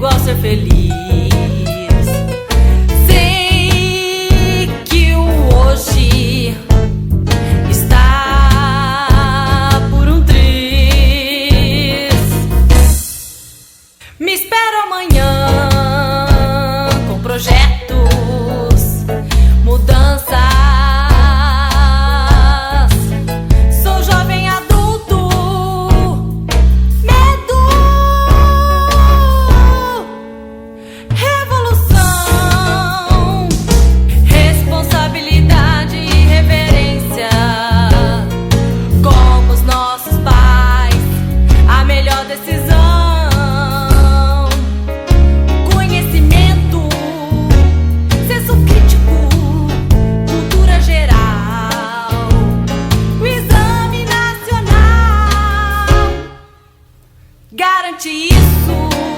igual ser feliz. Sei que o hoje está por um triz. Me espero amanhã com projetos, mudanças. Sou jovem adulto, medo, revolução, responsabilidade e reverência. Como os nossos pais, a melhor decisão. Conhecimento, senso crítico, cultura geral, o exame nacional garante isso.